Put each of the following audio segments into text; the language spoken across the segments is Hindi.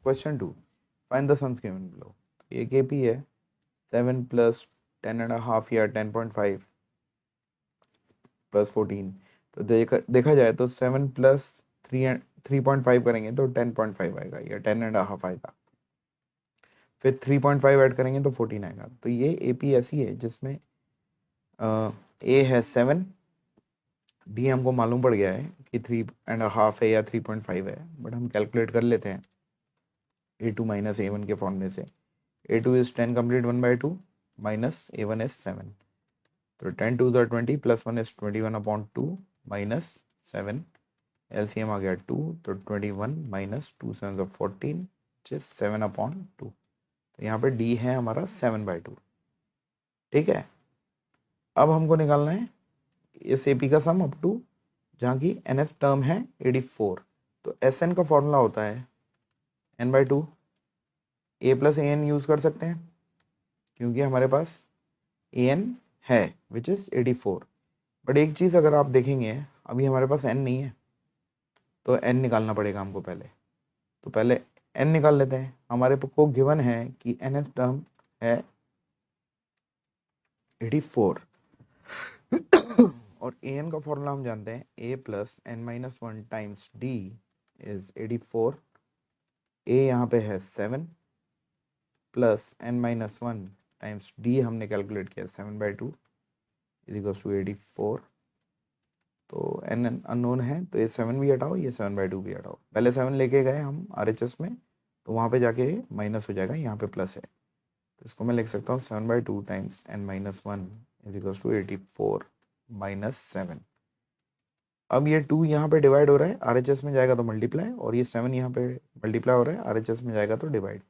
Question 2, find the sums given below. एक एपी है 7 प्लस 10.5 या 10.5 प्लस 14। तो देखा जाए तो 7 प्लस 3.5 करेंगे तो 10.5 आएगा या 10.5 आएगा, फिर 3.5 ऐड करेंगे तो 14 आएगा। तो ये एपी ऐसी है जिसमें ए है 7, डी हमको मालूम पड़ गया है कि 3.5 है या 3.5 है, बट हम कैलकुलेट कर लेते हैं A2 माइनस A1 के फॉर्मूले से। A2 is 10 complete 1/2 minus A1 is 7। तो 10 2 ज़ा 20 प्लस 1 इज 21/2 माइनस 7, एलसीएम आ गया 2, तो 21 माइनस 2 7 ज़ा 14 विच इज 7/2। तो यहाँ पे डी है हमारा 7/2। ठीक है, अब हमको निकालना है इस एपी का सम अप टू जहाँ की nth टर्म है 84। तो Sn का फॉर्मूला होता है n/2। a plus A N use कर सकते हैं क्योंकि हमारे पास an है विच इज़ 84। बट एक चीज़ अगर आप देखेंगे, अभी हमारे पास n नहीं है तो n निकालना पड़ेगा हमको पहले। तो पहले n निकाल लेते हैं। हमारे को गिवन है कि nth टर्म है 84 और an का फॉर्मूला हम जानते हैं a plus n-1 times d is 84। a यहाँ पे है 7 प्लस n-1 टाइम्स d हमने कैलकुलेट किया 7/2 इज इक्वल्स टू 84। तो n अननोन है तो ये 7 भी हटाओ, ये 7/2 भी हटाओ। पहले 7 लेके गए हम RHS में तो वहाँ पे जाके माइनस हो जाएगा, यहाँ पे प्लस है। तो इसको मैं लिख सकता हूँ 7/2 times n-1 is equals to 84 minus 7। अब ये 2 यहाँ पे डिवाइड हो रहा है, RHS में जाएगा तो मल्टीप्लाई, और ये 7 यहाँ पे मल्टीप्लाई हो रहा है, RHS में जाएगा तो डिवाइड।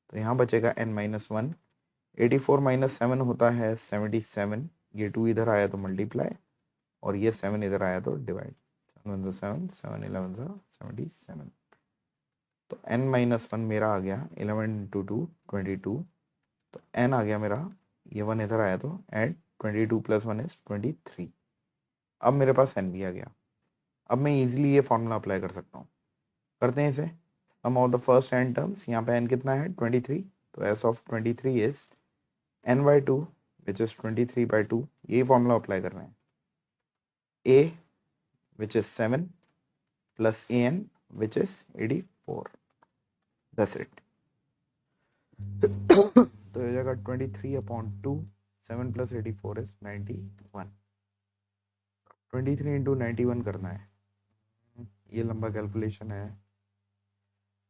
तो यहाँ बचेगा n-1। 84 माइनस 7 होता है 77। ये 2 इधर आया तो मल्टीप्लाई और ये 7 इधर आया तो डिवाइड। 7 7 7 11 77। तो n-1 मेरा आ गया 11 इंटू 2 22। तो n आ गया मेरा, ये 1 इधर आया तो एड 22 प्लस 1 इज 23। अब मेरे पास n भी आ गया। अब मैं इजीली ये फॉर्मूला अप्लाई कर सकता हूँ। करते हैं इसे। Sum of the first n terms, यहाँ पे n कितना है 23। तो s of 23 is n/2 which is 23/2। ये फॉर्मूला अप्लाई कर रहे हैं। a which is 7 plus an which is 84। That's it. तो ये जाएगा 23/2। 7 प्लस 84 इज 91। 23 इंटू 91 करना है, ये लंबा कैलकुलेशन है।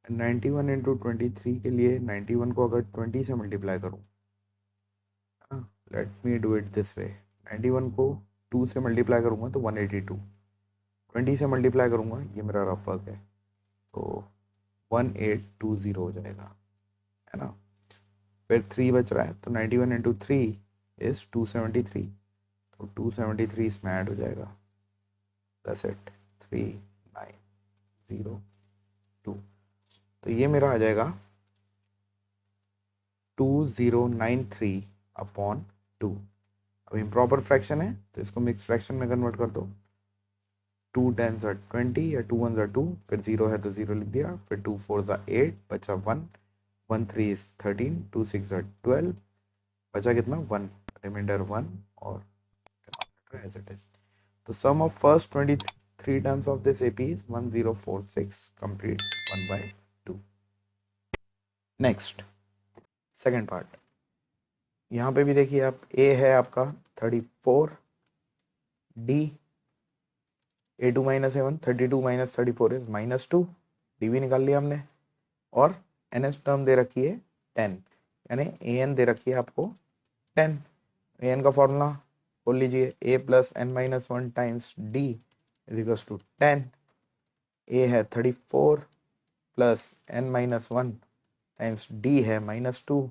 91 इंटू 23 के लिए 91 को अगर 20 से मल्टीप्लाई करूँ, let me do it this way. 91 को 2 से मल्टीप्लाई करूँगा तो 182। 20 से मल्टीप्लाई करूँगा, ये मेरा रफ वर्क है, तो 1820 हो जाएगा, है ना। फिर 3 बच रहा है तो 91 इंटू 3 इज 273। तो 273 इसमें ऐड हो जाएगा। That's it, 3902। तो ये मेरा आ जाएगा 2093/2। अब इम्प्रॉपर फ्रैक्शन है तो इसको मिक्स फ्रैक्शन में कन्वर्ट कर दो। 2 10s are 20 या 2 1s are 2, फिर 0 है तो 0 लिख दिया, फिर 2 4s are 8, बचा 1, 1 3 is 13, 2 6 are 12, बचा कितना 1, रिमाइंडर 1 और as it is. तो sum of first 23 terms of this AP is 1046, complete 1/2. Next second part. यहाँ पे भी देखिए आप, A है आपका 34, D A2 minus A1 32 minus 34 is -2। D भी निकाल लिया हमने, और NS टर्म दे रखी है 10, यानी AN दे रखी है आपको 10। AN का फॉर्मूला बोल लीजिए, A plus n-1 times D is equals to 10। A है 34 प्लस n-1 टाइम्स D है -2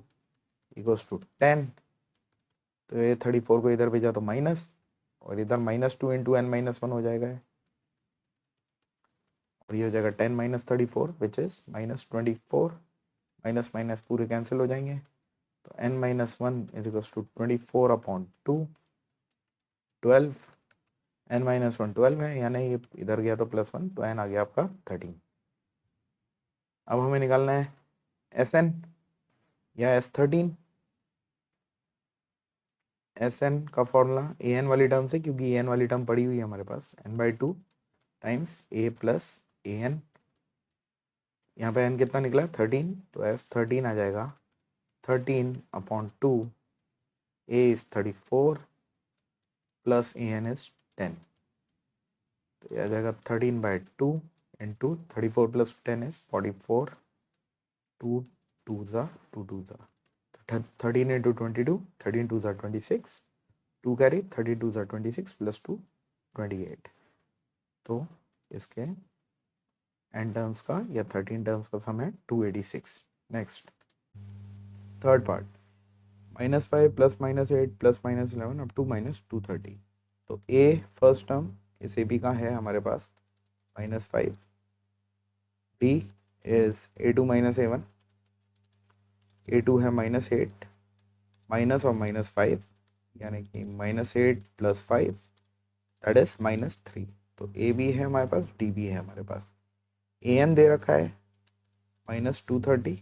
इक्वल्स टू 10। तो ये 34 को इधर भेजा तो माइनस, और इधर -2 इंटू n-1 हो जाएगा, और ये हो जाएगा 10 minus 34 which is -24। Minus minus पूरे कैंसिल हो जाएंगे। तो n-1 is equals to 24/2, 12। n-1 12 है, यानी ये इधर गया तो +1, तो n आ गया आपका 13। अब हमें निकालना है Sn या S13, Sn का फॉर्मूला an वाली टर्म से, क्योंकि an वाली टर्म पड़ी हुई है हमारे पास, n/2 times a plus an, यहाँ पे n कितना निकला 13, तो S13 आ जाएगा 13/2, a is 34 plus an is 10, तो ये आ जाएगा 13/2 इंटू 34 प्लस 10 इज 44, 2 2 ज़ा 2 2 ज़ा, 13 इंटू 22, 13 2 ज़ा 26, 2 कैरी, 32 ज़ा 26 प्लस 2 28, तो इसके n टर्म्स का या 13 टर्म्स का सम है 286। Next third part, -5 plus -8 plus -11 up to -230, तो a फर्स्ट टर्म इस ए बी का है हमारे पास -5, d is a2 - a1, a2 है -8 माइनस और -5, यानी कि -8 प्लस 5 दैट इज -3, तो ए बी है हमारे पास, डी बी है हमारे पास, ए एन दे रखा है -230,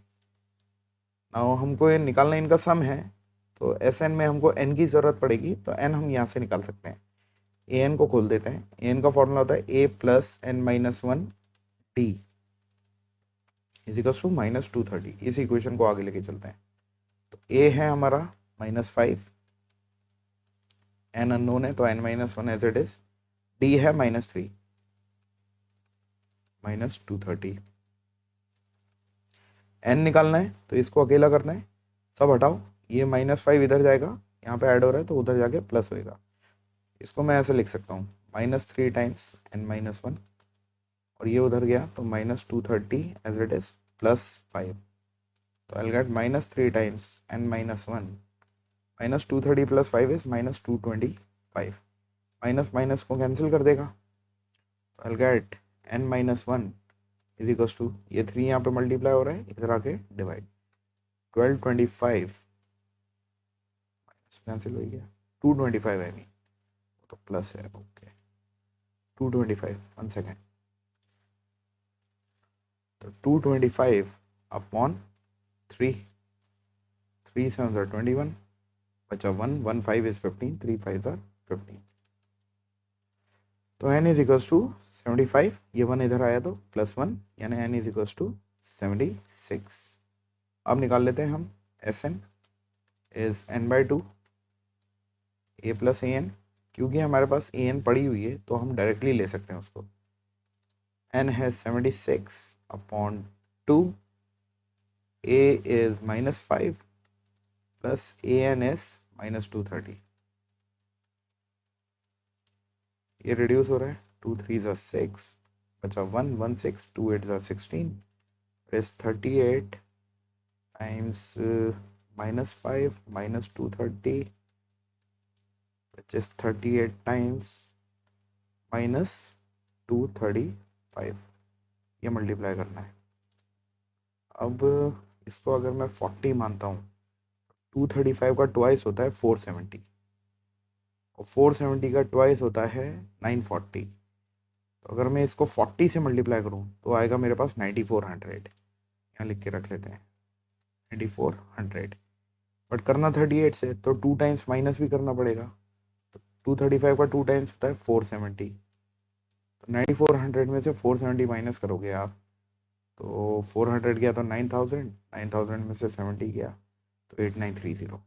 नाउ हमको ये निकालना इनका सम है, तो एस एन में हमको एन की ज़रूरत पड़ेगी, तो एन हम यहाँ से निकाल सकते हैं, ए एन को खोल देते हैं, ए एन का फॉर्मूला होता है a plus N minus one d equals to -230, इस इक्वेशन को आगे लेके चलते हैं, तो ए है हमारा -5, एन अननोन है तो n-1 as it is, D है -3 -230, n निकालना है तो इसको अकेला करना है, सब हटाओ, ये -5 इधर जाएगा, यहाँ पे ऐड हो रहा है तो उधर जाके प्लस होएगा, इसको मैं ऐसे लिख सकता हूँ -3 टाइम्स n-1, और ये उधर गया तो -230 एज इट इज +5, तो I get -3 times n-1, -230 + 5 is -225, minus minus को कैंसिल कर देगा, तो I get n-1 is equals to, ये 3 यहाँ पे मल्टीप्लाई हो रहा है, इधर आके डिवाइड, 1225 कैंसिल हो गया, 225 है, नहीं तो प्लस है, ओके 225, 1 सेकेंड, तो 225 अपॉन 3, 3 7 are 21, बचा 1, 1 5 is 15, 3 5 are 15, तो n इज इक्वल्स टू 75, ये 1 इधर आया तो +1, यानी n इज इक्वल्स टू 76। अब निकाल लेते हैं हम, S N is n/2 a plus A N, क्योंकि हमारे पास ए एन पड़ी हुई है तो हम डायरेक्टली ले सकते हैं उसको, n है 76/2, a is -5 plus A N is -230, ये रिड्यूस हो रहा है, 2 3 ज़ा 6, बचा 1 1 6, 2 8 ज़ा 16 is 38 times -5 -230 which is 38 times -235, ये मल्टीप्लाई करना है। अब इसको अगर मैं 40 मानता हूँ, 235 का ट्वाइस होता है 470, और 470 का ट्वाइस होता है 940, तो अगर मैं इसको 40 से मल्टीप्लाई करूँ तो आएगा मेरे पास 9400, यहाँ लिख के रख लेते हैं 9400, बट करना 38 से तो 2 टाइम्स माइनस भी करना पड़ेगा, 235 का 2 टाइम्स होता है 470, तो 9400 में से 470 माइनस करोगे आप, तो 400 गया तो 9000, 9000 में से 70 गया तो 8930, तो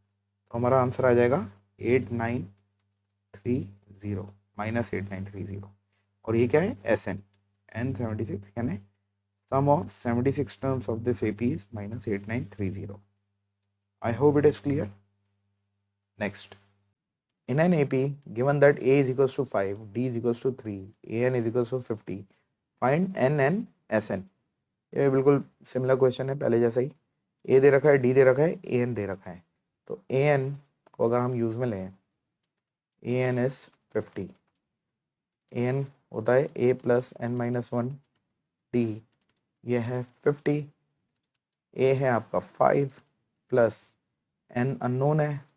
हमारा आंसर आ जाएगा 8930 -8930, और ये क्या है, एस एन n76, यानी sum of 76 terms of this AP is -8930। I hope it is clear. Next, in an AP given that a is equals to 5, d is equals to 3, an is equals to 50, find n and sn, ये बिल्कुल सिमिलर क्वेश्चन है पहले जैसा ही, ए दे रखा है, डी दे रखा है, ए एन दे रखा है, तो ए एन को अगर हम यूज में लें, ए एन इज 50, ए एन होता है ए प्लस n-1 डी, ये है 50, ए है आपका 5 प्लस n अननोन है,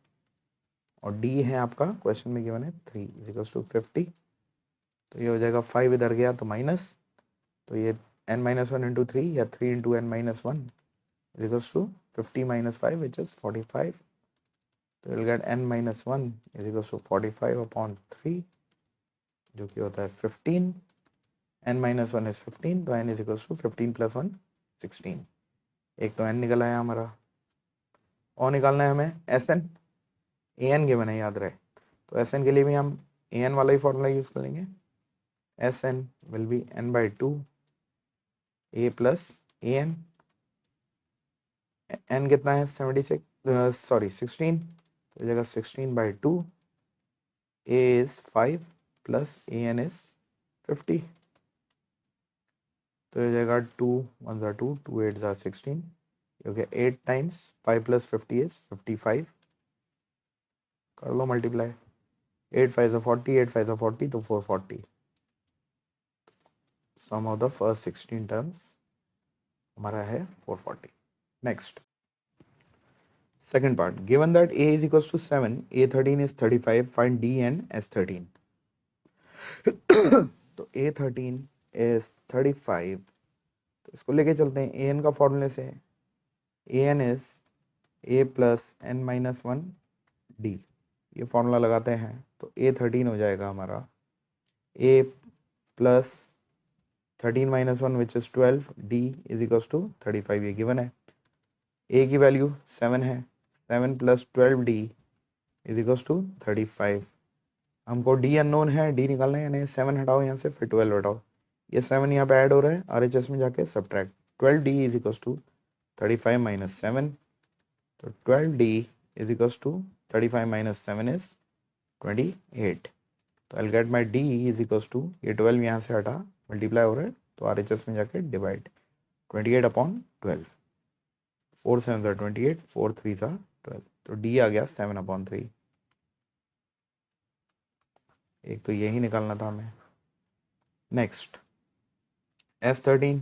और डी है आपका क्वेश्चन में गिवन है 3 इज टू 50, तो ये हो जाएगा 5 इधर गया तो माइनस, तो ये n-1 इंटू 3 या 3 into n-1, is equals to 50 minus 5 which is 45. तो you'll get n minus 1 is equals to 45 upon 3 जो कि होता है 15. n minus 1 is 15 तो n is equals to 15 plus 1 16. एक तो n निकल आया हमारा और निकालना है हमें S N. A N given है याद रहे. तो एस एन के लिए भी हम ए एन वाला ही फॉर्मूला यूज कर लेंगे. S N will be n by 2 a plus A N. n कितना है 16 तो जगह 16 by 2 a is 5 plus a n is 50 तो ये जगह 2 1s are 2 2 8s are 16 क्योंकि 8 times 5 plus 50 is 55. कर लो multiply. 8 5s are 40 8 5s are 40 तो 440. सम ऑफ द फर्स्ट 16 टर्म्स हमारा है 440. Next second part, given that a is equals to 7, a13 is 35, find d and s13. तो a13 is 35 तो इसको लेके चलते हैं an का फॉर्मूले से. an is a plus n minus 1 d. ये फॉर्मूला लगाते हैं तो a13 हो जाएगा हमारा a plus 13 minus 1 which is 12 d is equals to 35. ये गिवन है. a की वैल्यू 7 है. 7 plus 12d is equals to 35. हमको d अननोन है, d निकालना है. यानी 7 हटाओ यहाँ से फिर 12 हटाओ. ये 7 यहाँ पे ऐड हो रहा है RHS में जाके subtract. 12d is equals to 35 minus 7. तो 12d is equals to 35 minus 7 is 28. तो I'll get my d is equals to ये 12 यहाँ से हटा मल्टीप्लाई हो रहा है तो RHS में जाके divide. 28 upon 12. 4 7s are 28 4 3s are 12 तो d आ गया 7 अपॉन 3. एक तो यही निकालना था हमें. Next S13.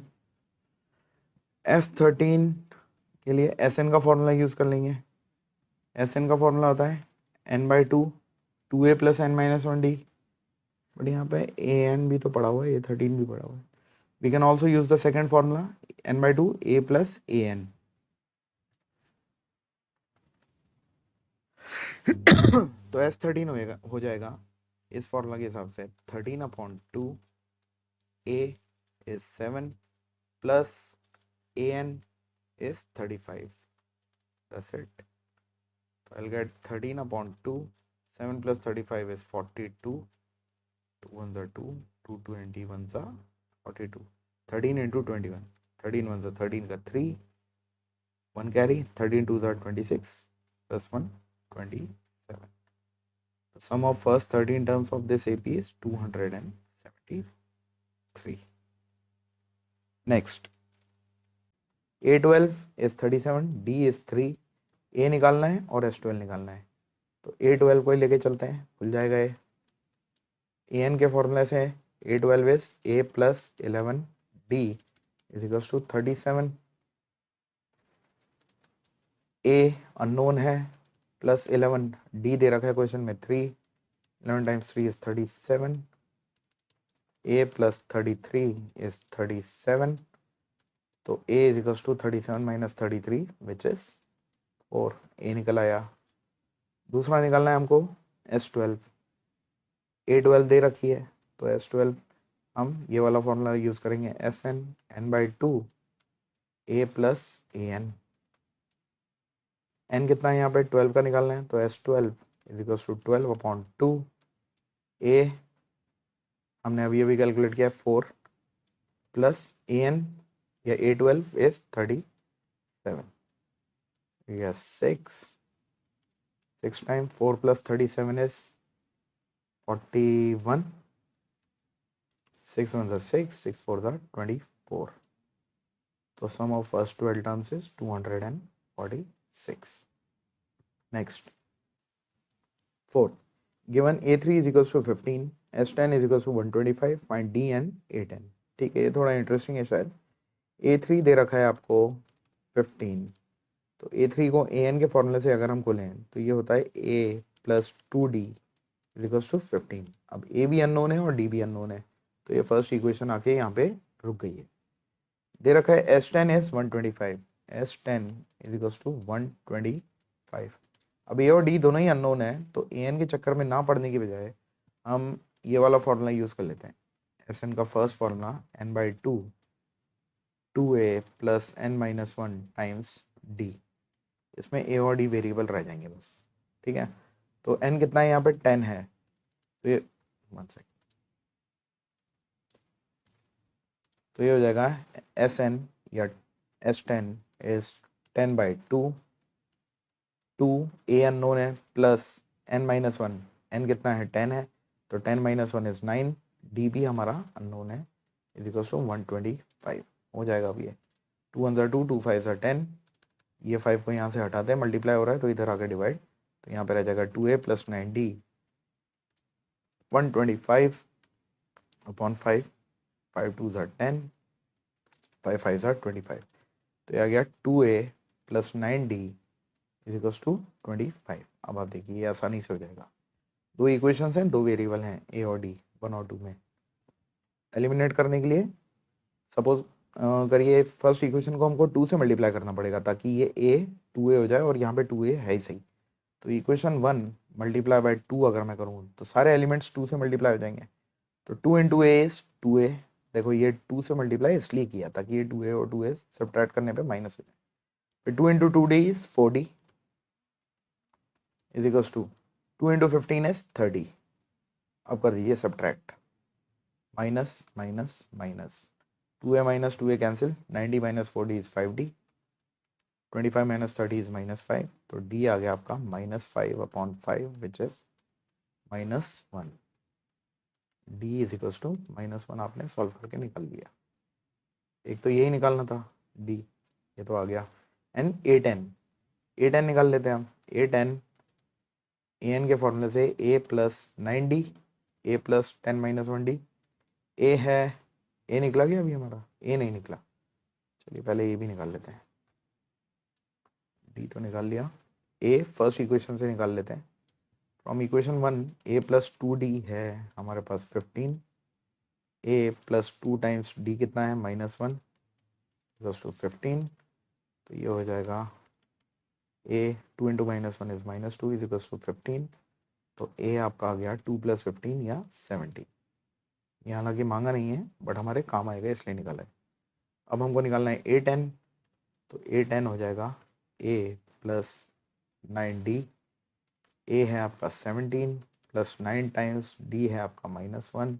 S13 के लिए Sn का फॉर्मूला यूज कर लेंगे. Sn का फॉर्मूला होता है n by 2 2a plus n minus 1d. But यहाँ पे an भी तो पड़ा हुआ है, a13 भी पड़ा हुआ है. We can also use the second formula n by 2 a plus an. तो S13 हो जाएगा इस फॉर्मूला के हिसाब से 13 upon 2 a is 7 plus an is 35. That's it. So I'll get 13 upon 2. 7 plus 35 is 42. 2 ones are 2. 2 21s are 42. 13 into 21. 13 ones are 13 का 3. 1 carry. 13 twos are 26 plus 1 27. The sum of first 13 terms of this AP is 273. Next, A12 is 37, D is 3, A निकालना है और S12 निकालना है. तो A12 को ही लेके चलते हैं, खुल जाएगा ये. AN के फॉर्मूले से A12 is A plus 11 D is equals to 37. A unknown है प्लस 11 D दे रखा है क्वेश्चन में 3. 11 times 3 is 37. A plus 33 is 37. तो A is equals to 37 minus 33 which is 4. A निकल आया. दूसरा निकालना है हमको S12. A12 दे रखी है तो S12 हम ये वाला फॉर्मूला यूज करेंगे Sn n by 2 A plus An. n कितना है यहाँ पे 12 का निकालना है तो S12 is equals to 12 upon 2 A हमने अभी कैलकुलेट किया 4 प्लस an या A12 is 37. Yes, 6 times 4 plus 37 is 41. 6 ones are 6, 6 fours are 24. So sum of first 12 terms is 246. Next, 4. Given A3 is equals to 15, S10 is equals to 125, find D and A10. ठीक है, ये थोड़ा इंटरेस्टिंग है शायद. A3 दे रखा है आपको 15. तो A3 को AN के फॉर्मूले से अगर हम खोलें तो ये होता है A plus 2D is equals to 15. अब A भी अननोन है और D भी अननोन है तो ये फर्स्ट इक्वेशन आके यहाँ पे रुक गई है. दे रखा है S10 is 125. S10 is equal to 125। अब ए और डी दोनों ही अननोन है, तो ए एन के चक्कर में ना पढ़ने की बजाय हम ये वाला फॉर्मूला यूज़ कर लेते हैं। एस एन का first formula n/2 2a plus n-1 times D. इसमें ए और डी वेरिएबल रह जाएंगे बस, ठीक है। तो n कितना है यहाँ पे 10 है, तो ये 1 सेकेंड, तो ये हो जाएगा Sn या S10 इज 10/2, 2a अननोन है प्लस n-1, n कितना है 10 है, तो 10-1 इज 9, डी भी हमारा अननोन है, इज इक्वल टू 125 हो जाएगा। अब ये 2 अंदर 2, 2 5 10, ये 5 को यहाँ से हटाते हैं, मल्टीप्लाई हो रहा है तो इधर आके डिवाइड, तो यहाँ पे रह जाएगा 2a प्लस 9d 125 अपॉन 5, 5 2 10, 5 5 25, तो ये आ गया 2a plus 9d is equal to 25। अब आप देखिए ये आसानी से हो जाएगा। दो इक्वेशंस हैं, दो वेरिएबल हैं ए और डी, 1 और 2 में। एलिमिनेट करने के लिए सपोज करिए फर्स्ट इक्वेशन को हमको 2 से मल्टीप्लाई करना पड़ेगा ताकि ये a 2a हो जाए, और यहाँ पे 2a है ही सही। तो इक्वेशन 1 मल्टीप्लाई बाय 2 अगर मैं करूँ तो सारे एलिमेंट्स 2 से मल्टीप्लाई हो जाएंगे। तो 2 इंटू ए इज 2a, देखो ये 2 से मल्टीप्लाई इसलिए किया ताकि ये 2a और 2a सब्ट्रैक्ट करने पे माइनस हो जाए। फिर 2 into 2d is 4d is equals to 2 into 15 is 30। अब कर दीजिए subtract, minus minus minus, 2a minus 2a cancel, 90 minus 4d is 5d, 25 minus 30 is -5, तो d आ गया आपका -5/5 which is -1। d is equals to -1 आपने सॉल्व करके निकाल लिया। एक तो यही निकालना था d, ये तो आ गया। एंड a10 निकाल लेते हैं हम। a10 an के फॉर्मूले से a plus 9d a plus 10-1d, a है, a निकला गया अभी हमारा, a नहीं निकला, चलिए पहले a भी निकाल लेते हैं। d तो निकाल लिया, a फर्स्ट इक्वेशन से निकाल लेते हैं। From equation 1 a plus 2d है हमारे पास 15, a प्लस 2 टाइम्स d कितना है -1 प्लस टू 15, तो ये हो जाएगा a 2 into -1 is -2 is equals to 15, तो a आपका आ गया 2 + 15 या 70। ये हालांकि मांगा नहीं है बट हमारे काम आएगा इसलिए निकाला है। अब हमको निकालना है a10, तो a10 हो जाएगा a प्लस 9d, a है आपका 17 प्लस 9 टाइम्स d है आपका -1,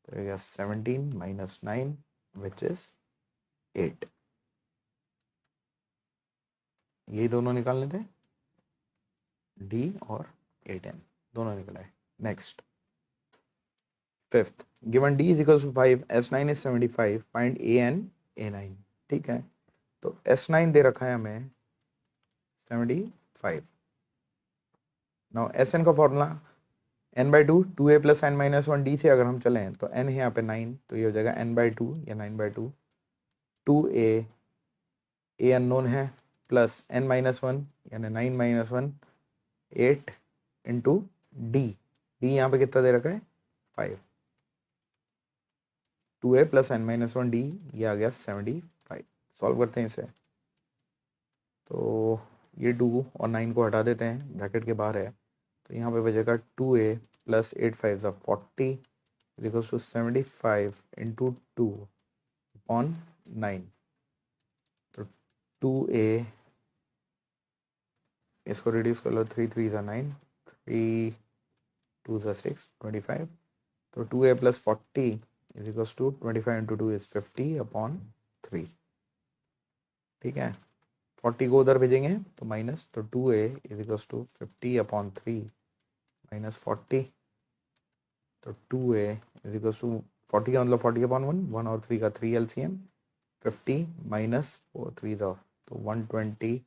तो हो गया 17 माइनस 9 विच इज 8। ये दोनों निकालने थे, d और a10 दोनों निकला है। Next fifth, given d is equal to 5, s9 is 75, find an a9। ठीक है, तो s9 दे रखा है हमें 75। नाउ sn का formula n/2 2a plus n-1 d से अगर हम चलें तो n है यहाँ पे 9, तो ये हो जाएगा n/2 या 9/2, 2a a अननोन है प्लस n-1 यानी 9-1 8 इंटू d, d यहाँ पे कितना दे रखा है 5, 2a प्लस n-1 d, ये आ गया 75। सॉल्व करते हैं इसे, तो ये 2 और 9 को हटा देते हैं, ब्रैकेट के बाहर है, तो यहाँ पे बचेगा 2a प्लस 8 5 ज़ा 40 इक्वल्स टू 75 इंटू 2 अपॉन 9, तो 2a, इसको रिड्यूस कर लो, 3 3 ज़ा 9, 3 2 ज़ा 6 25, तो 2a plus 40 is equals to 25 into 2 is 50 upon 3। ठीक है, 40 को उधर भेजेंगे तो माइनस, तो 2a is equals to 50 upon 3 minus 40, तो 2a इज इक्वल्स टू 40 का मतलब 40 अपॉन 1, 1 और 3 का 3 LCM, 50 माइनस 4 3 था तो 120,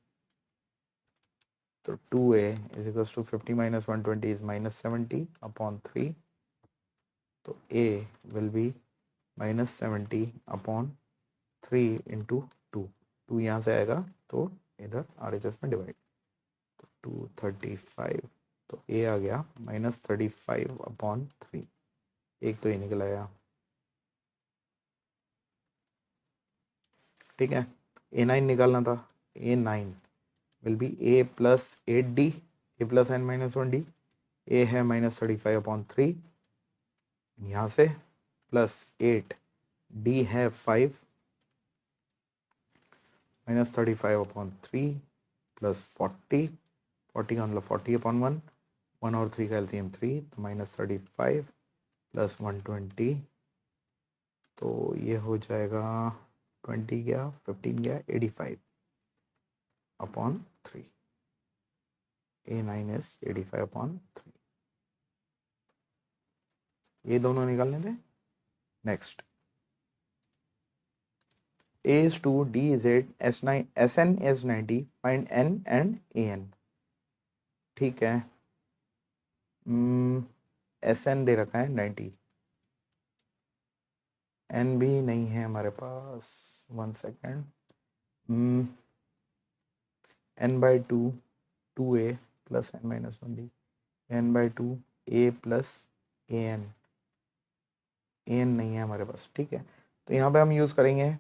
तो 2a is equals to 50 minus 120 is -70 upon 3, तो a will be -70 upon 3 into 2 यहाँ से आएगा तो इधर RHS में डिवाइड, तो 235, तो a आ गया -35 अपॉन 3, एक तो ये निकल आया। ठीक है, A9 निकालना था, A9 will be A plus 8D, A plus n minus 1D, A है -35/3 यहाँ से, प्लस 8D है 5 -35/3 प्लस 40 का मतलब 40/1, 1 और 3 का एलसीएम 3, तो -35 प्लस 120, तो ये हो जाएगा 20 गया 15 गया 85/3। A9 is 85/3। ये दोनों निकालने थे। Next, A is 2, D is 8, Sn is 90, find N and An। ठीक है, Sn दे रखा है 90, N भी नहीं है हमारे पास, 1 second, n/2 2A plus n minus 1D, n/2 A plus An, An नहीं है हमारे पास। ठीक है, तो यहाँ पे हम यूज़ करेंगे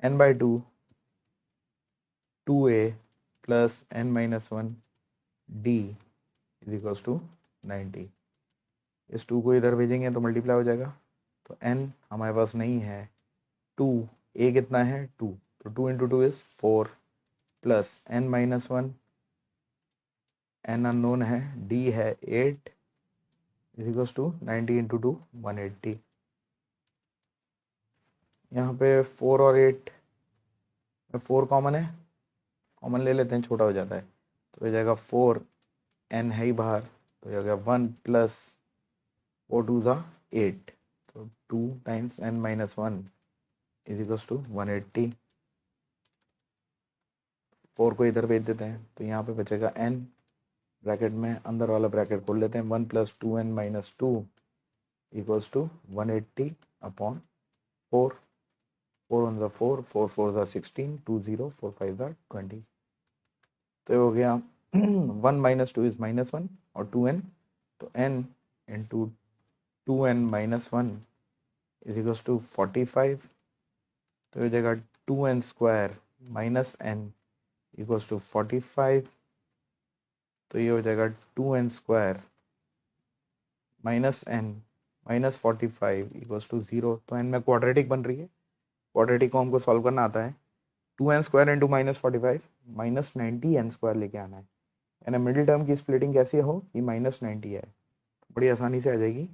n/2 2A plus n minus 1D is equals to 90। इस 2 को इधर भेजेंगे तो मल्टीप्लाई हो जाएगा, तो n हमारे पास नहीं है, 2 A कितना है 2, तो 2 into 2 is 4 plus n minus 1, n unknown है, D है 8 इज इक्वल्स टू 90 इंटू 2 180। यहाँ पे 4 और 8 4 कॉमन है, कॉमन ले लेते हैं, छोटा हो जाता है, तो हो जाएगा 4, n है ही बाहर, तो हो जाएगा 1 प्लस 4 2 ज़ा 8, तो 2 times n minus 1 is equals to 180। 4 को इधर भेज देते हैं, तो यहाँ पे बचेगा n, ब्रैकेट में अंदर वाला ब्रैकेट खोल लेते हैं, 1 plus 2n minus 2 equals to 180/4, 4 1 ज़ा 4, 4 4 ज़ा 16, 2 0 4 5 ज़ा 20, तो ये हो गया 1 माइनस 2 इज -1 और 2n, तो n into 2n minus 1 is equals to 45, तो हो जाएगा 2n square minus n equals to 45, तो ये हो जाएगा 2n square minus n minus 45 equals to 0, तो n में क्वाड्रेटिक बन रही है, क्वाड्रेटिक को हमको सॉल्व करना आता है, 2n square into -45 -90n square लेके आना है, यानी मिडिल टर्म की स्प्लिटिंग कैसी हो कि -90 है, बड़ी आसानी से आ जाएगी,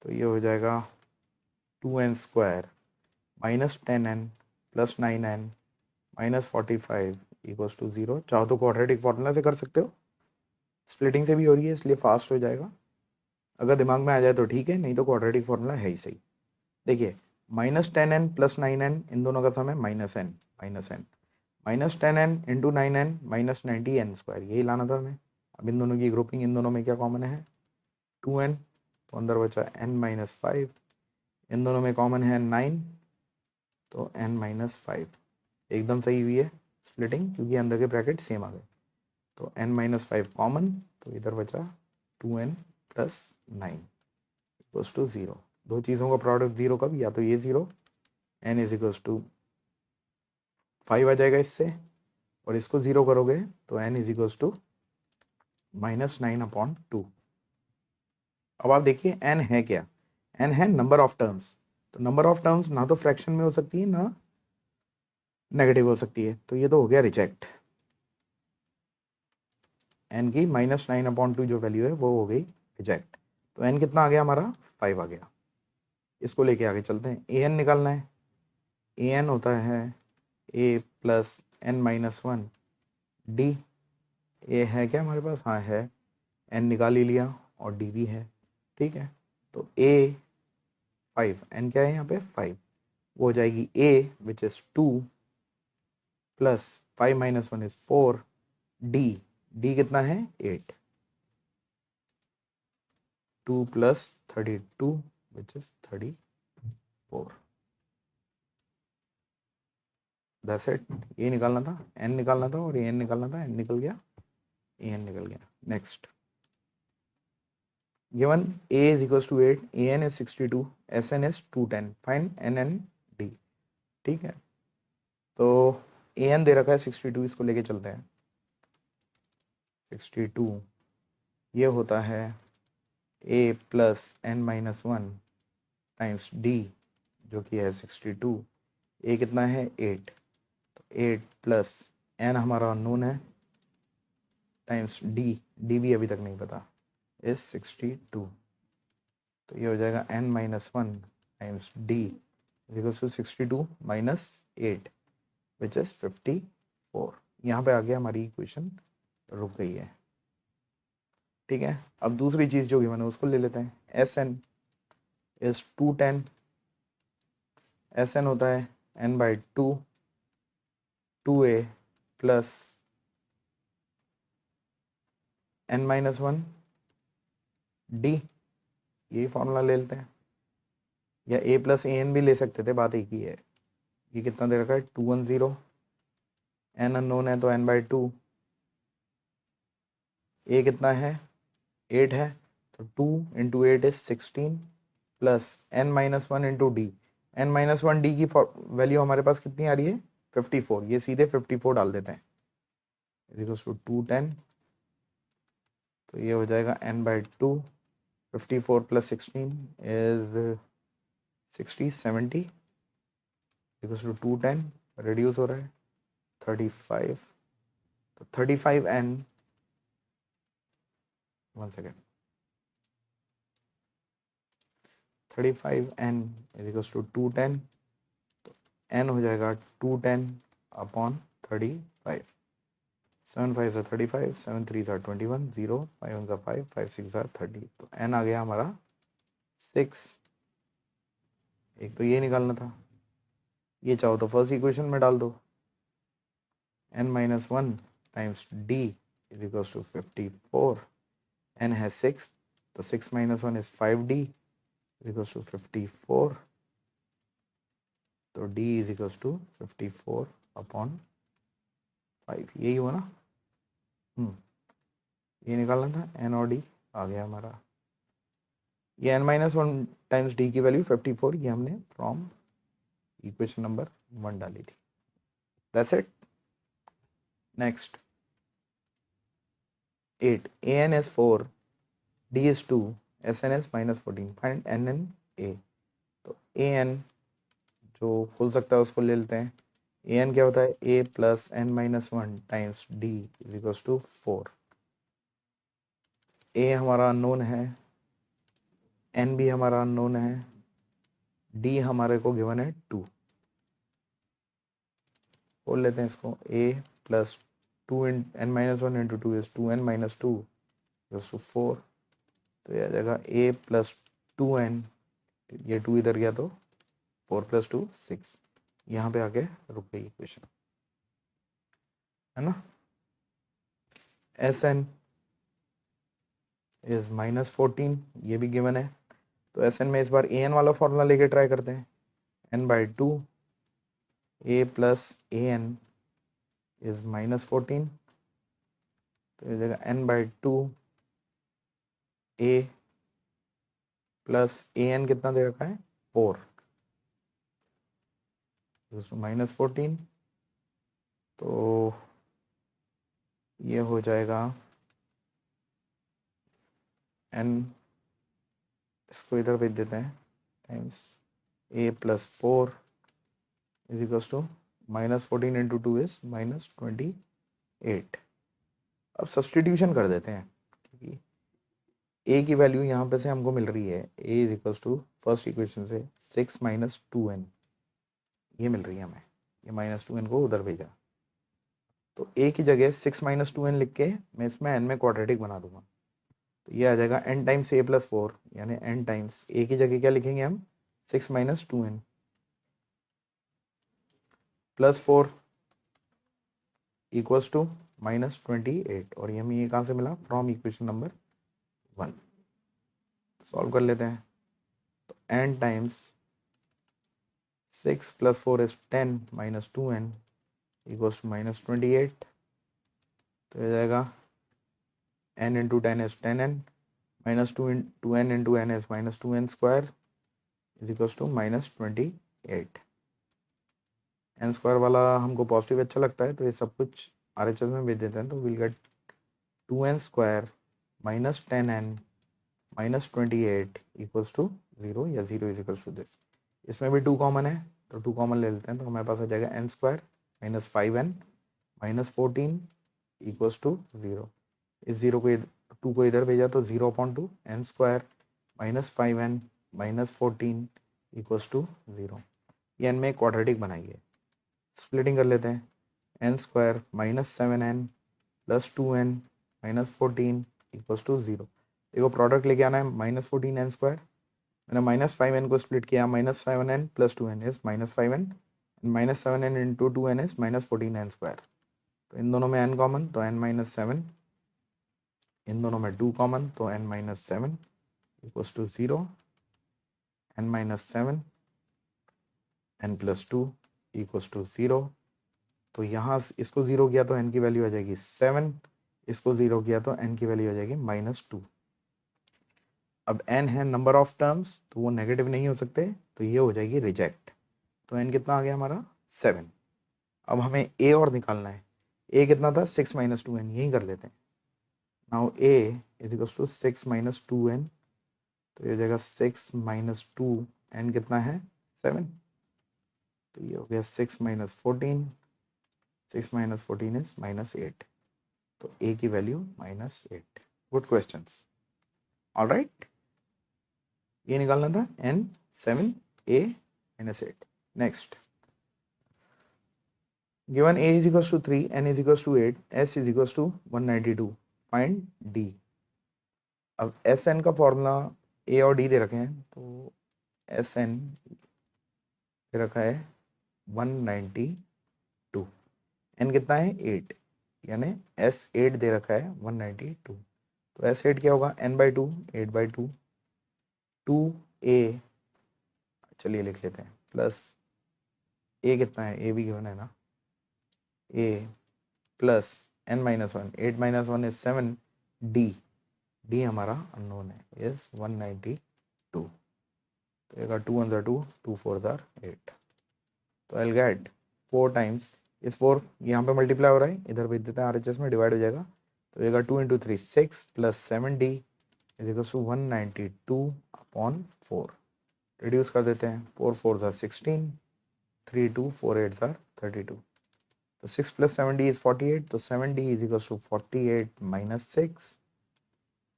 तो ये हो जाएगा 2n square minus 10n plus 9n minus 45 equals to 0। चाहो तो क्वाड्रेटिक फॉर्मूला से कर सकते हो, स्प्लिटिंग से भी हो रही है इसलिए फास्ट हो जाएगा, अगर दिमाग में आ जाए तो ठीक है, नहीं तो क्वाड्रेटिक फॉर्मूला है ही सही। देखिए -10n प्लस 9n, इन दोनों का सम है -n -10n into 9n minus 90n square, यही लाना था हमें। अब इन दोनों की ग्रुपिंग, इन दोनों में क्या कॉमन है 2n, तो अंदर बचा n माइनस 5, इन दोनों में कॉमन है 9, तो n माइनस 5, एकदम सही हुई है स्प्लिटिंग क्योंकि अंदर के ब्रैकेट सेम आ गए, तो n माइनस 5 कॉमन, तो इधर बचा 2n प्लस 9 इक्वल्स टू 0। दो चीज़ों का प्रोडक्ट 0 कब, या तो ये 0, n इज इक्वल्स टू 5 आ जाएगा इससे, और इसको 0 करोगे तो n इज इक्वल्स टू -9/2। अब आप देखिए n है क्या, n है नंबर ऑफ टर्म्स, तो नंबर ऑफ टर्म्स ना तो फ्रैक्शन में हो सकती है ना नेगेटिव हो सकती है, तो ये तो हो गया रिजेक्ट, n की -9/2 जो वैल्यू है वो हो गई रिजेक्ट, तो n कितना आ गया हमारा 5 आ गया। इसको लेके आगे चलते हैं, an निकालना है, an होता है a plus n minus 1 d, a है क्या हमारे पास, हाँ है, n निकाल ही लिया और d भी है, ठीक है, तो a 5, n क्या है यहाँ पे 5, वो हो जाएगी a which is 2 plus 5 minus 1 is 4, d कितना है 8, 2 plus 32 which is 34, that's it. ये निकालना था, n निकालना था और an निकालना था, n निकल गया, an निकल गया। Next, given a is equals to 8, an is 62, sn is 210, find n and d, ठीक है। तो ए एन दे रखा है 62, इसको लेके चलते हैं। 62 ये होता है a plus N minus one times d, जो कि है 62। ए कितना है 8, तो 8 प्लस एन हमारा अननोन है टाइम्स डी, डी भी अभी तक नहीं पता, इज 62। तो ये हो जाएगा N minus one times D equals to 62 minus 8 which is 54। यहाँ पे आ गया, हमारी इक्वेशन रुक गई है। ठीक है, अब दूसरी चीज जो गिवन है उसको ले लेते हैं। S N is 210, S N होता है N by two, 2a plus N minus one D, यही फॉर्मूला ले लेते हैं, या a प्लस ए एन भी ले सकते थे, बात एक ही है। ये कितना दे रखा है 210, एन अननोन है तो एन बाई टू, ए कितना है 8 है, तो 2 into 8 is 16 plus N minus one into D, N minus one D की वैल्यू हमारे पास कितनी आ रही है 54, ये सीधे 54 डाल देते हैं, इक्वल्स टू 210। तो ये हो जाएगा N by two, 54 plus 16 is 60 70 equals to 210, reduce हो रहा है 35, तो 35 N, one second, 35 N equals to 210, तो एन हो जाएगा 210 अपॉन 35, 7 5 35, 7 3 21, 0 5 1 5, 5 6 30, तो एन आ गया हमारा 6। एक तो ये निकालना था, ये चाहो तो फर्स्ट इक्वेशन में डाल दो, N minus one times D is equals to 54, एन है 6, तो 6 minus one is 5d is equals to 54, तो d is equals to 54 upon 5, यही हुआ ना। ये निकालना था, एन और डी आ गया हमारा, ये N minus one times D की वैल्यू 54, ये हमने फ्रॉम इक्वेशन नंबर 1 डाली थी। That's it. Next 8, an is 4, d is 2, sn is minus 14, find n in a। तो an जो खुल सकता है उसको ले लेते हैं। an क्या होता है a plus N minus one times D is equals to 4। a हमारा अननोन है, n भी हमारा अननोन है, d हमारे को गिवन है 2। खोल लेते हैं इसको, a plus two in N minus one into two is 2n minus two equals to 4। तो ये आ जाएगा a प्लस 2n, ये 2 इधर गया तो 4 प्लस 2 6, यहाँ पे आके रुक गई इक्वेशन, है ना। एस एन इज माइनस 14, ये भी गिवन है, तो एस एन में इस बार ए एन वाला फॉर्मूला लेके ट्राई करते हैं, N by two, A plus A N is minus 14, तो ये जगह N by two A plus A N कितना दे रखा है 4 माइनस 14, तो ये हो जाएगा एन, इसको इधर भेज देते हैं, times A plus 4 is equals to minus 14 into two is minus 28। अब सब्सटीट्यूशन कर देते हैं, क्योंकि ए की वैल्यू यहाँ पे से हमको मिल रही है, a is equals to first equation से 6 माइनस 2n, ये मिल रही है हमें, ये माइनस 2n को उधर भेजा, तो ए की जगह 6 माइनस 2n लिख के मैं इसमें n में क्वाड्रेटिक बना दूंगा, तो ये आ जाएगा n टाइम्स a प्लस 4, यानी n टाइम्स a की जगह क्या लिखेंगे हम 6 minus 2n plus 4 equals to minus 28, और ये हमें ये कहाँ से मिला फ्रॉम इक्वेशन नंबर 1। सॉल्व कर लेते हैं, तो n times 6 plus 4 is 10 minus 2n equals to minus 28, तो ये जाएगा n into 10 is 10n minus 2n into n is minus 2n square is equals to minus 28। N square वाला हमको पॉजिटिव अच्छा लगता है, तो ये सब कुछ RHS में भेज देते हैं, तो will get 2n square minus 10n minus 28 equals to 0, या 0 इज इक्वल्स टू दिस। इसमें भी 2 कॉमन है, तो 2 कॉमन ले लेते हैं, तो हमारे पास आ जाएगा n square minus 5n minus 14 equals to 0। इस 0 को 2 को इधर भेजा तो 0/2 n square minus 5n minus 14 equals to 0। ये n में एक क्वाड्रेटिक बनाइए, स्प्लिटिंग कर लेते हैं। n square minus 7n plus 2n minus 14 equals to 0। देखो प्रोडक्ट लेके आना है, माइनस 14n स्क्वायर, मैंने माइनस 5n को स्प्लिट किया, minus 7n plus 2n is minus 5n, minus 7n into 2n is minus 14n square. तो इन दोनों में n कॉमन, तो n माइनस 7, इन दोनों में 2 कॉमन, तो n minus 7 equals to 0, n minus 7 n plus 2 equals to 0। तो यहाँ इसको 0 किया तो n की वैल्यू आ जाएगी 7, इसको 0 किया तो n की वैल्यू आ जाएगी -2। अब n है नंबर ऑफ टर्म्स, तो वो नेगेटिव नहीं हो सकते, तो ये हो जाएगी रिजेक्ट। तो n कितना आ गया हमारा 7। अब हमें a और निकालना है। a कितना था 6 माइनस 2n, यही कर लेते हैं। Now a is equals to 6 minus 2n, तो ये हो जाएगा 6 माइनस 2, n कितना है 7, तो ये हो गया 6 माइनस 14, 6 माइनस 14 इज -8, तो a की वैल्यू -8। Good questions, alright. ये निकालना था n 7 a -8। Next, given a is equals to 3, n is equals to 8, s is equals to 192, find d। अब एस एन का फॉर्मूला ए और डी दे रखे हैं, तो एस एन दे रखा है 192, एन कितना है 8, यानी एस 8 दे रखा है 192। तो एस 8 क्या होगा, n बाई 2, 8/2, 2a, चलिए लिख लेते हैं, प्लस a कितना है, a भी गिवन है ना, a plus n minus 1, 8 minus 1 is 7, d हमारा अननोन है, इज 192। तो ये 2 1 2, 2 4 8, तो आई विल गेट 4 टाइम्स, इस 4 यहाँ पे मल्टीप्लाई हो रहा है, इधर भेज देते हैं RHS में, डिवाइड हो जाएगा, तो ये 2 into 3 6 plus 7d is equal to 192/4। Reduce कर देते हैं, 4 4 16, 3 2 4 8 32, तो 6 प्लस 7d इज 48, तो 7d is equal to 48 minus 6,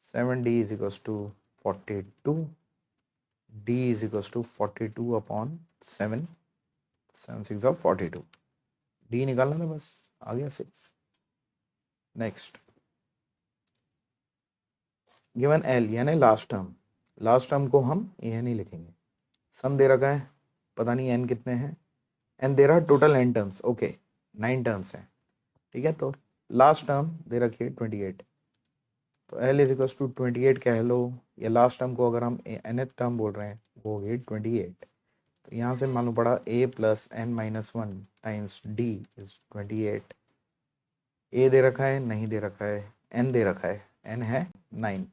7d is equal to 42, d is equal to 42/7, 7 6 42, d निकालना था बस, आ गया 6। नेक्स्ट, गिवन l यानी लास्ट टर्म को हम ए नहीं लिखेंगे, सम दे रखा है, पता नहीं n कितने हैं, n दे रहा total n terms, okay 9 terms हैं, ठीक है। तो लास्ट टर्म दे रखी है 28, तो l इज इक्वल टू 28 कह लो, या लास्ट टर्म को अगर हम nth टर्म बोल रहे हैं वो हो गई 28, तो यहाँ से मालूम पड़ा a plus n minus 1 times d is 28। a दे रखा है, नहीं दे रखा है, n दे रखा है, n है 9,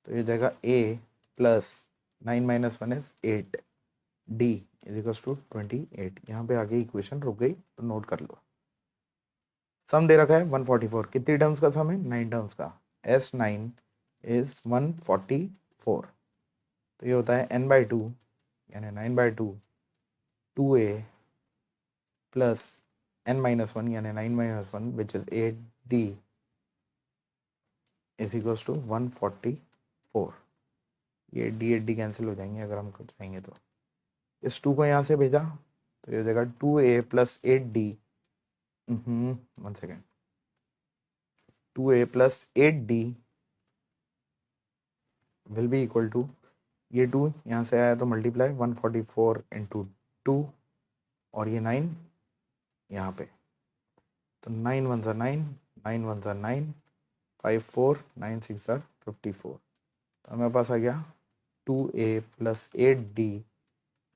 तो ये जाएगा a plus 9 minus 1 is 8, d is equal to 28। यहाँ पे आगे इक्वेशन रुक गई, तो नोट कर लो। सम दे रखा है 144, कितनी टर्म्स का सम है, 9 टर्म्स का, S9 इज 144, तो ये होता है n/2 यानी 9/2 2a प्लस n माइनस 1 यानी 9 minus 1 which is 8d is equals to 144। ये d कैंसिल हो जाएंगे अगर हम जाएंगे तो, इस 2 को यहाँ से भेजा तो ये हो जाएगा 2a plus 8d, 1 second, 2a plus 8d will be equal to, ये 2 यहाँ से आया तो मल्टीप्लाई 144 इंटू 2, और ये 9 यहाँ पे, तो 9 1 9, 9 1 9, 5 4 9 6 54, तो हमारे पास आ गया 2a plus 8d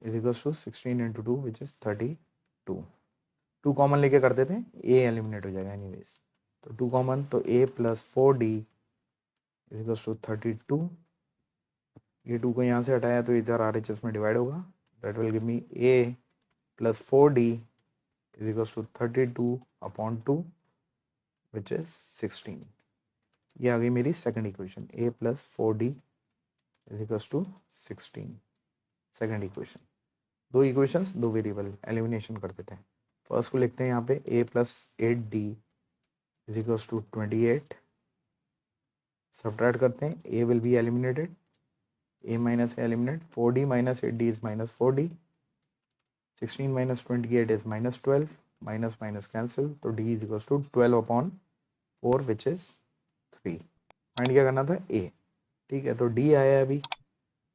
is equal to 16 into 2 which is 32। 2 common लेके कर देते हैं, a एलिमिनेट हो जाएगा एनीवेज, तो 2 कॉमन, तो a plus 4d is equal to 32, ये 2 को यहाँ से हटाया तो इधर RHS में डिवाइड होगा, that will give me a plus 4d is equals to 32/2 which is 16। ये आ गई मेरी second equation, a plus 4d is equals to 16, second equation. दो इक्वेशंस दो वेरिएबल, एलिमिनेशन कर देते हैं। फर्स्ट को लिखते हैं यहाँ पे a plus 8d is equals to 28, subtract करते हैं, a will be eliminated, a minus eliminate, 4d minus 8d is minus 4d, 16 minus 28 is minus 12, minus minus cancel, तो d is equals to 12/4 which is 3। Find क्या करना था, a। ठीक है, तो d आया अभी।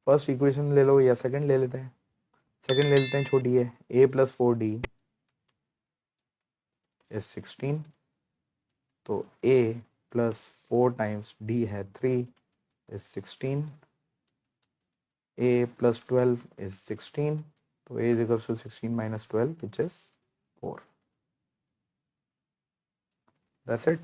फर्स्ट इक्वेशन ले लो या सेकंड ले लेते हैं, सेकंड ले लेते हैं, छोटी है, a प्लस 4d इज 16, तो a प्लस 4 टाइम्स d है 3 इज 16, a प्लस 12 इज 16, तो a is equals to 16 minus 12 which is 4। That's it.